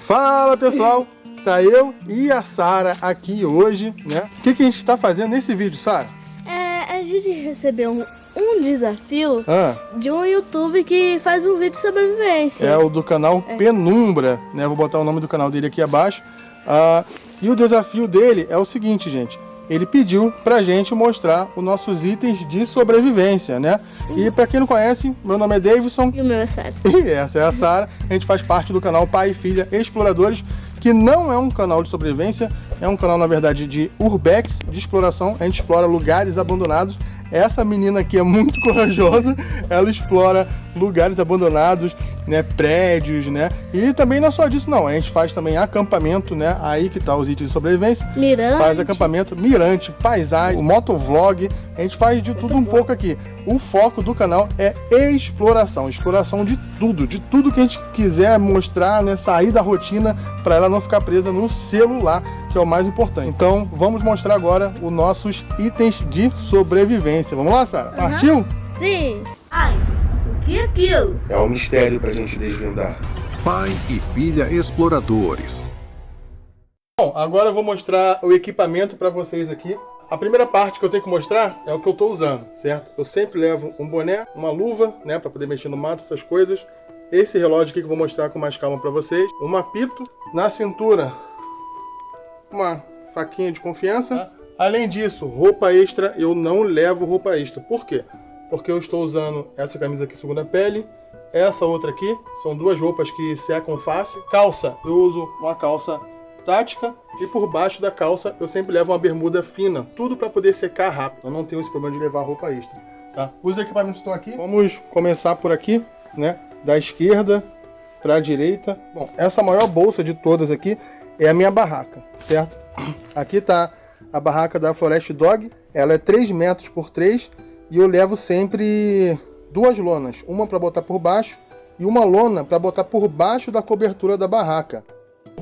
Fala pessoal, tá eu e a Sara aqui hoje, né? O que a gente está fazendo nesse vídeo, Sara? A gente recebeu um desafio de um YouTube que faz um vídeo de sobrevivência. É o do canal Penumbra, né? Vou botar o nome do canal dele aqui abaixo. E o desafio dele é o seguinte, gente. Ele pediu pra gente mostrar os nossos itens de sobrevivência, né? E pra quem não conhece, meu nome é Davidson. E o meu é Sara. E essa é a Sara. A gente faz parte do canal Pai e Filha Exploradores, que não é um canal de sobrevivência, é um canal, na verdade, de urbex, de exploração. A gente explora lugares abandonados. Essa menina aqui é muito corajosa, ela explora lugares abandonados, né, prédios, né, e também não é só disso não, a gente faz também acampamento, né, aí que tá os itens de sobrevivência, mirante. Faz acampamento, mirante, paisagem, o motovlog, a gente faz de tudo um pouco aqui. O foco do canal é exploração de tudo que a gente quiser mostrar, né, sair da rotina para ela não ficar presa no celular, que é o mais importante. Então, vamos mostrar agora os nossos itens de sobrevivência. Vamos lá, Sara? Partiu? Sim. Ai, o que é aquilo? É um mistério pra gente desvendar. Pai e Filha Exploradores. Bom, agora eu vou mostrar o equipamento para vocês aqui. A primeira parte que eu tenho que mostrar é o que eu estou usando, certo? Eu sempre levo um boné, uma luva, né, para poder mexer no mato, essas coisas. Esse relógio aqui que eu vou mostrar com mais calma para vocês. Um apito na cintura, uma faquinha de confiança. Além disso, roupa extra, eu não levo roupa extra. Por quê? Porque eu estou usando essa camisa aqui segunda pele, essa outra aqui, são duas roupas que secam fácil. Calça, eu uso uma calça tática e por baixo da calça eu sempre levo uma bermuda fina, tudo para poder secar rápido. Eu não tenho esse problema de levar roupa extra, tá? Os equipamentos estão aqui. Vamos começar por aqui, né? Da esquerda para a direita. Bom, essa maior bolsa de todas aqui é a minha barraca, certo? Aqui tá a barraca da Forest Dog, ela é 3 metros por 3 e eu levo sempre duas lonas, uma para botar por baixo e uma lona para botar por baixo da cobertura da barraca.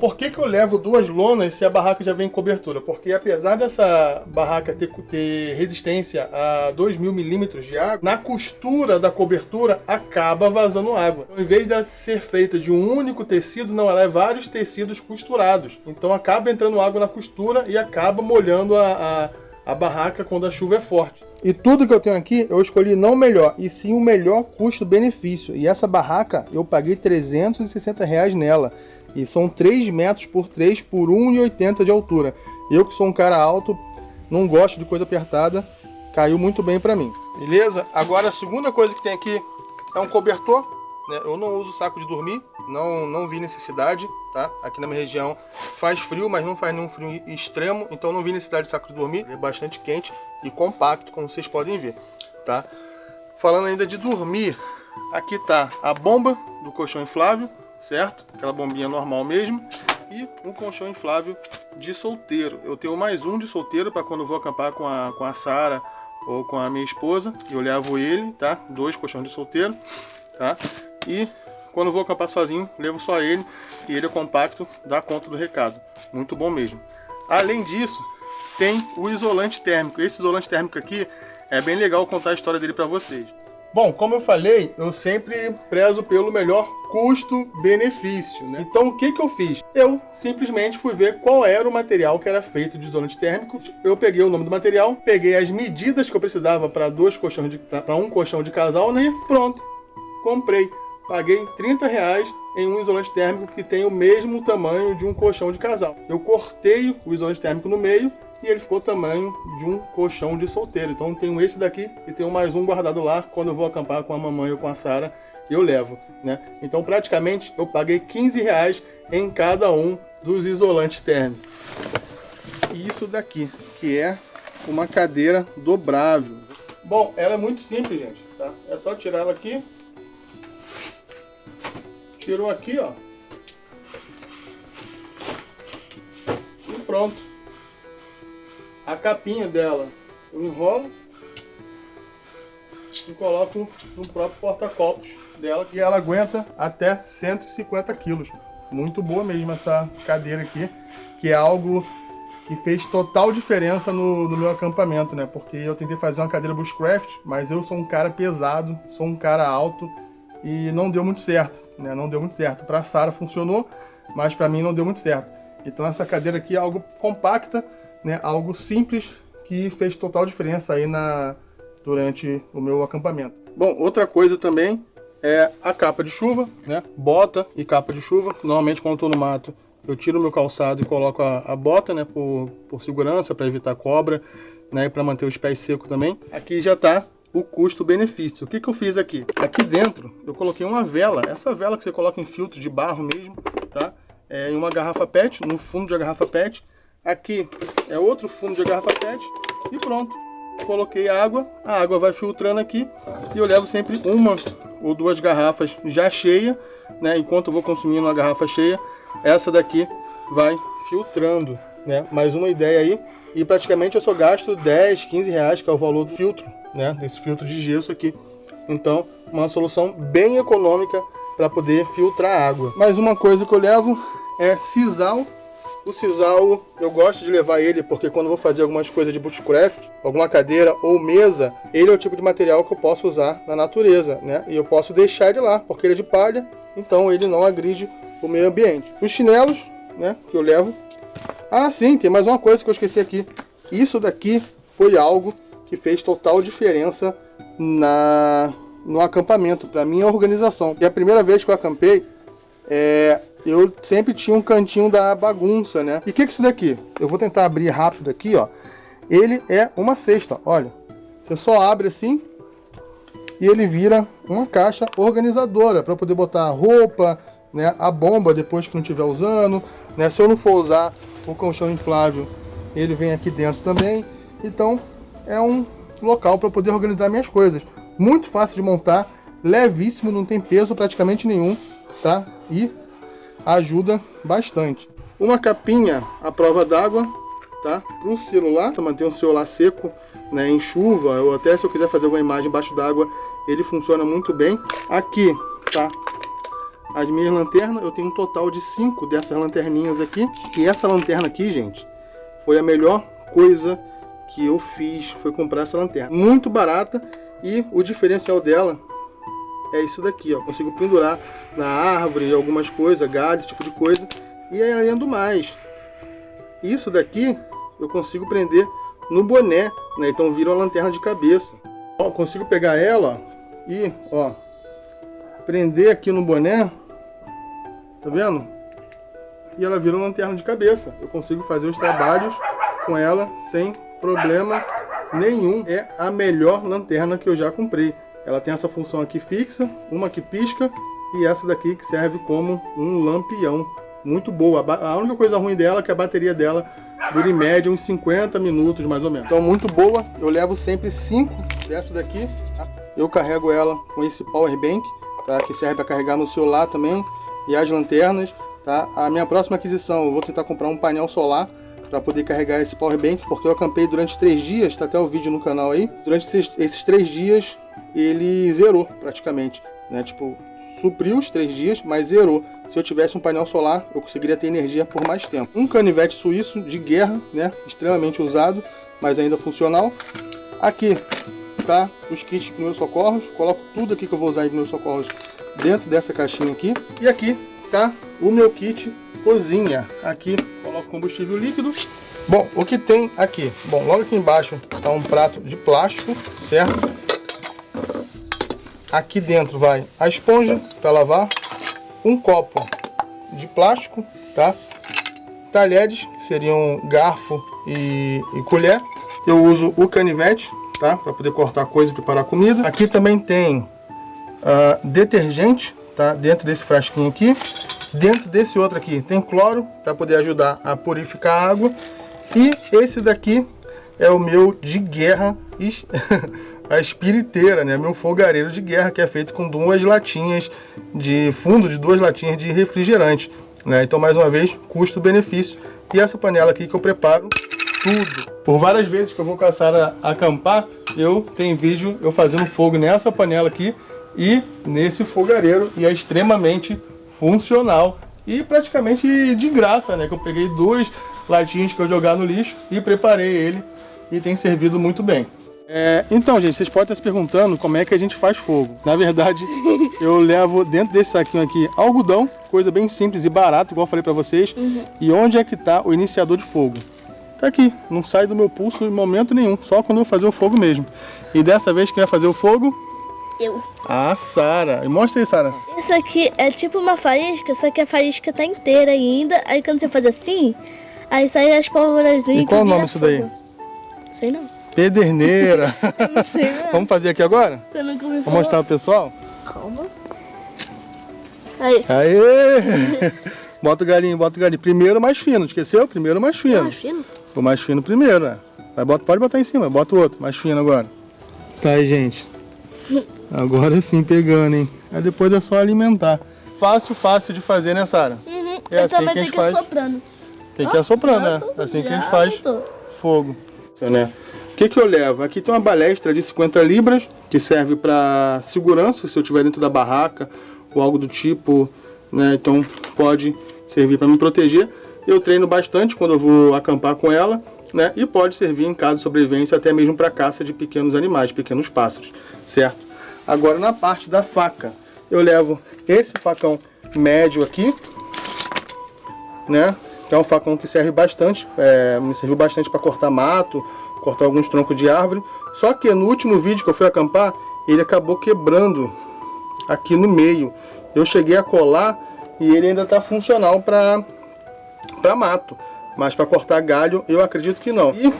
Por que eu levo duas lonas se a barraca já vem em cobertura? Porque apesar dessa barraca ter resistência a 2.000 milímetros de água, na costura da cobertura acaba vazando água. Então, em vez dela ser feita de um único tecido, não, ela é vários tecidos costurados. Então acaba entrando água na costura e acaba molhando a barraca quando a chuva é forte. E tudo que eu tenho aqui, eu escolhi não o melhor, e sim o melhor custo-benefício. E essa barraca, eu paguei R$360 nela. E são 3 metros por 3 por 1,80 de altura. Eu que sou um cara alto, não gosto de coisa apertada, caiu muito bem pra mim. Beleza? Agora a segunda coisa que tem aqui é um cobertor, né? Eu não uso saco de dormir, não vi necessidade, tá? Aqui na minha região faz frio, mas não faz nenhum frio extremo, então não vi necessidade de saco de dormir. É bastante quente e compacto, como vocês podem ver, tá? Falando ainda de dormir, aqui tá a bomba do colchão inflável, certo? Aquela bombinha normal mesmo. E um colchão inflável de solteiro. Eu tenho mais um de solteiro para quando eu vou acampar com a Sara ou com a minha esposa. Eu levo ele, tá? 2 colchões de solteiro, tá? E quando eu vou acampar sozinho, levo só ele. E ele é compacto, dá conta do recado. Muito bom mesmo. Além disso, tem o isolante térmico. Esse isolante térmico aqui é bem legal contar a história dele para vocês. Bom, como eu falei, eu sempre prezo pelo melhor custo-benefício, né? Então, o que eu fiz? Eu simplesmente fui ver qual era o material que era feito de isolante térmico. Eu peguei o nome do material, peguei as medidas que eu precisava para um colchão de casal, né? Pronto, comprei. Paguei R$30 em um isolante térmico que tem o mesmo tamanho de um colchão de casal. Eu cortei o isolante térmico no meio e ele ficou o tamanho de um colchão de solteiro. Então eu tenho esse daqui e tenho mais um guardado lá. Quando eu vou acampar com a mamãe ou com a Sara, eu levo, né? Então praticamente eu paguei R$15 em cada um dos isolantes térmicos. E isso daqui, que é uma cadeira dobrável. Bom, ela é muito simples, gente, tá? É só tirar ela aqui. Tirou aqui, ó. E pronto. A capinha dela eu enrolo e coloco no próprio porta-copos dela, e ela aguenta até 150 quilos. Muito boa mesmo essa cadeira aqui, que é algo que fez total diferença no meu acampamento, né? Porque eu tentei fazer uma cadeira bushcraft, mas eu sou um cara pesado, sou um cara alto e não deu muito certo, né? Não deu muito certo. Para a Sara funcionou, mas para mim não deu muito certo. Então essa cadeira aqui é algo compacta, né? Algo simples que fez total diferença aí durante o meu acampamento. Bom, outra coisa também é a capa de chuva, né? Bota e capa de chuva. Normalmente quando eu estou no mato, eu tiro o meu calçado e coloco a bota, né? Por segurança, para evitar cobra, né? E para manter os pés secos também. Aqui já está o custo-benefício. O que eu fiz aqui? Aqui dentro eu coloquei uma vela. Essa vela que você coloca em filtro de barro mesmo, tá? Em uma garrafa PET, no fundo de garrafa PET. Aqui é outro fundo de garrafa PET e pronto. Coloquei água, a água vai filtrando aqui e eu levo sempre uma ou duas garrafas já cheia, né? Enquanto eu vou consumindo uma garrafa cheia, essa daqui vai filtrando, né? Mais uma ideia aí. E praticamente eu só gasto 10, 15 reais, que é o valor do filtro, né? Desse filtro de gesso aqui. Então, uma solução bem econômica para poder filtrar água. Mais uma coisa que eu levo é sisal. O sisal, eu gosto de levar ele porque quando eu vou fazer algumas coisas de bushcraft, alguma cadeira ou mesa, ele é o tipo de material que eu posso usar na natureza, né? E eu posso deixar ele lá, porque ele é de palha, então ele não agride o meio ambiente. Os chinelos, né, que eu levo. Ah, sim, tem mais uma coisa que eu esqueci aqui. Isso daqui foi algo que fez total diferença no acampamento, para minha organização. E a primeira vez que eu acampei, eu sempre tinha um cantinho da bagunça, né? E o que é isso daqui? Eu vou tentar abrir rápido aqui, ó. Ele é uma cesta, olha. Você só abre assim e ele vira uma caixa organizadora para poder botar a roupa, né? A bomba depois que não estiver usando, né? Se eu não for usar o colchão inflável, ele vem aqui dentro também. Então é um local para poder organizar minhas coisas. Muito fácil de montar, levíssimo, não tem peso praticamente nenhum, tá? E ajuda bastante. Uma capinha à prova d'água, tá? Para o celular, para manter o celular seco, né, em chuva, ou até se eu quiser fazer alguma imagem embaixo d'água, ele funciona muito bem. Aqui, tá? As minhas lanternas, eu tenho um total de 5 dessas lanterninhas aqui. E essa lanterna aqui, gente, foi a melhor coisa que eu fiz, foi comprar essa lanterna. Muito barata e o diferencial dela é isso daqui, ó. Consigo pendurar na árvore, algumas coisas, galho, esse tipo de coisa. E aí, além do mais, isso daqui eu consigo prender no boné, né? Então vira uma lanterna de cabeça. Ó, consigo pegar ela e, ó, prender aqui no boné, tá vendo? E ela vira uma lanterna de cabeça. Eu consigo fazer os trabalhos com ela sem problema nenhum. É a melhor lanterna que eu já comprei. Ela tem essa função aqui fixa, uma que pisca e essa daqui que serve como um lampião. Muito boa. A única coisa ruim dela é que a bateria dela dura em média uns 50 minutos mais ou menos. Então muito boa. Eu levo sempre 5 dessa daqui. Tá? Eu carrego ela com esse power bank, tá? Que serve para carregar no celular também e as lanternas. Tá? A minha próxima aquisição, eu vou tentar comprar um painel solar para poder carregar esse power bank, porque eu acampei durante 3 dias, está até o vídeo no canal aí. Durante esses 3 dias ele zerou praticamente, né? Tipo, supriu os 3 dias, mas zerou. Se eu tivesse um painel solar, eu conseguiria ter energia por mais tempo. Um canivete suíço de guerra, né? Extremamente usado, mas ainda funcional. Aqui tá os kits de primeiros socorros. Coloco tudo aqui que eu vou usar em primeiros socorros dentro dessa caixinha aqui. E aqui tá o meu kit cozinha. Aqui coloco combustível líquido. Bom, o que tem aqui? Bom, logo aqui embaixo está um prato de plástico, certo? Aqui dentro vai a esponja para lavar, um copo de plástico, tá? Talheres, que seriam garfo e colher. Eu uso o canivete, tá? Para poder cortar coisa e preparar comida. Aqui também tem detergente, tá? Dentro desse frasquinho aqui. Dentro desse outro aqui tem cloro para poder ajudar a purificar a água. E esse daqui é o meu de guerra, a espiriteira, né? Meu fogareiro de guerra, que é feito com 2 latinhas de fundo, de 2 latinhas de refrigerante, né? Então, mais uma vez, custo-benefício. E essa panela aqui que eu preparo tudo. Por várias vezes que eu vou caçar a acampar, tenho vídeo eu fazendo fogo nessa panela aqui e nesse fogareiro, e é extremamente funcional e praticamente de graça, né? Que eu peguei 2 latinhas que eu jogar no lixo e preparei ele e tem servido muito bem. Então, gente, vocês podem estar se perguntando como é que a gente faz fogo. Na verdade, eu levo dentro desse saquinho aqui algodão, coisa bem simples e barata, igual eu falei pra vocês. E onde é que tá o iniciador de fogo? Tá aqui, não sai do meu pulso em momento nenhum, só quando eu fazer o fogo mesmo. E dessa vez quem vai fazer o fogo? Eu. Ah, Sara. E mostra aí, Sara. Isso aqui é tipo uma faísca, só que a faísca tá inteira ainda. Aí quando você faz assim, aí sai as pólvorazinhas. E qual o nome disso daí? Sei não. Pederneira. Não sei não. Vamos fazer aqui agora? Você não começou? Vou mostrar pro pessoal? Calma. Aí. Aê! Bota o galinho, bota o galinho. Primeiro mais fino, esqueceu? Primeiro mais fino. Mais fino? O mais fino primeiro, né? Pode botar em cima, bota o outro, mais fino agora. Tá aí, gente. Agora sim pegando, hein? Aí depois é só alimentar. Fácil de fazer, né, Sara? É assim que a gente faz. Assoprando. Tem que ir assoprando, né? Assim que a gente faz fogo. Né? O que eu levo? Aqui tem uma balestra de 50 libras, que serve para segurança, se eu estiver dentro da barraca ou algo do tipo, né? Então pode servir para me proteger. Eu treino bastante quando eu vou acampar com ela, né? E pode servir em caso de sobrevivência até mesmo para caça de pequenos animais, pequenos pássaros, certo? Agora na parte da faca, eu levo esse facão médio aqui, né? Que é um facão que serve bastante, me serviu bastante para cortar mato, cortar alguns troncos de árvore. Só que no último vídeo que eu fui acampar, ele acabou quebrando aqui no meio. Eu cheguei a colar e ele ainda está funcional para mato, mas para cortar galho eu acredito que não. E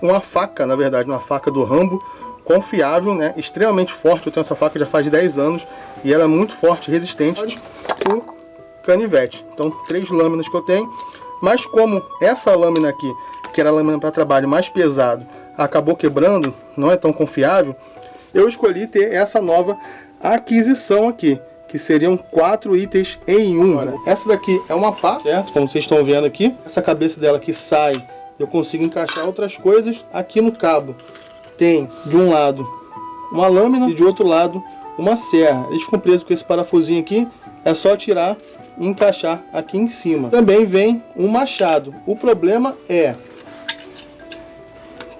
uma faca, na verdade, uma faca do Rambo, confiável, né? Extremamente forte. Eu tenho essa faca já faz 10 anos e ela é muito forte, resistente. O canivete. Então 3 lâminas que eu tenho, mas como essa lâmina aqui, que era a lâmina para trabalho mais pesado, acabou quebrando, não é tão confiável, eu escolhi ter essa nova aquisição aqui, que seriam 4 itens em um. Essa daqui é uma pá, certo? Como vocês estão vendo aqui, essa cabeça dela que sai, eu consigo encaixar outras coisas aqui no cabo. Tem de um lado uma lâmina e de outro lado uma serra. Eles ficam presos com esse parafusinho aqui, é só tirar e encaixar aqui em cima. Também vem um machado. O problema é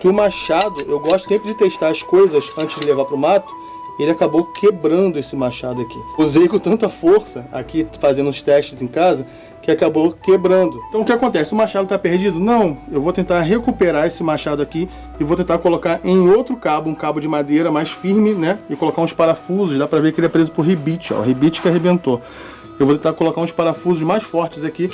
que o machado, eu gosto sempre de testar as coisas antes de levar para o mato. Ele acabou quebrando esse machado aqui. Usei com tanta força aqui fazendo os testes em casa que acabou quebrando. Então o que acontece? O machado está perdido? Não, eu vou tentar recuperar esse machado aqui e vou tentar colocar em outro cabo, um cabo de madeira mais firme, né? E colocar uns parafusos. Dá para ver que ele é preso por ribite, ó, o ribite que arrebentou. Eu vou tentar colocar uns parafusos mais fortes aqui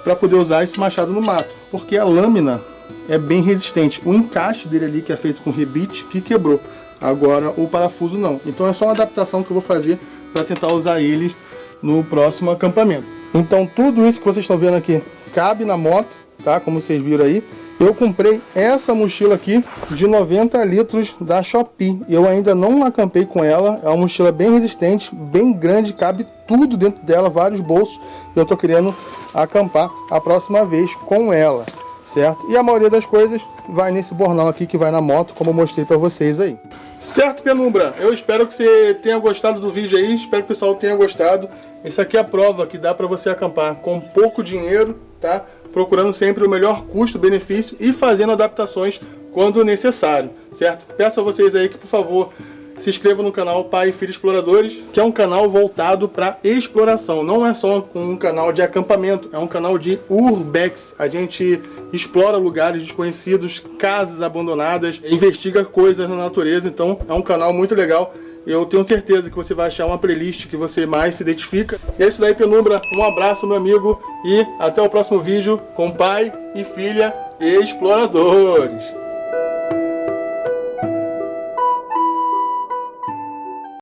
para poder usar esse machado no mato, porque a lâmina é bem resistente. O encaixe dele ali, que é feito com ribite, que quebrou. Agora o parafuso não. Então é só uma adaptação que eu vou fazer para tentar usar eles no próximo acampamento. Então tudo isso que vocês estão vendo aqui cabe na moto, tá? Como vocês viram aí. Eu comprei essa mochila aqui de 90 litros da Shopee. Eu ainda não acampei com ela. É uma mochila bem resistente, bem grande, cabe tudo dentro dela, vários bolsos. Eu tô querendo acampar a próxima vez com ela, certo? E a maioria das coisas vai nesse bornal aqui que vai na moto, como eu mostrei para vocês aí. Certo, Penumbra? Eu espero que você tenha gostado do vídeo aí, espero que o pessoal tenha gostado. Essa aqui é a prova que dá para você acampar com pouco dinheiro, tá? Procurando sempre o melhor custo-benefício e fazendo adaptações quando necessário, certo? Peço a vocês aí que, por favor, se inscrevam no canal Pai e Filho Exploradores, que é um canal voltado para exploração. Não é só um canal de acampamento, é um canal de urbex. A gente explora lugares desconhecidos, casas abandonadas, investiga coisas na natureza. Então é um canal muito legal. Eu tenho certeza que você vai achar uma playlist que você mais se identifica. E é isso daí, Penumbra. Um abraço, meu amigo. E até o próximo vídeo com Pai e Filha Exploradores.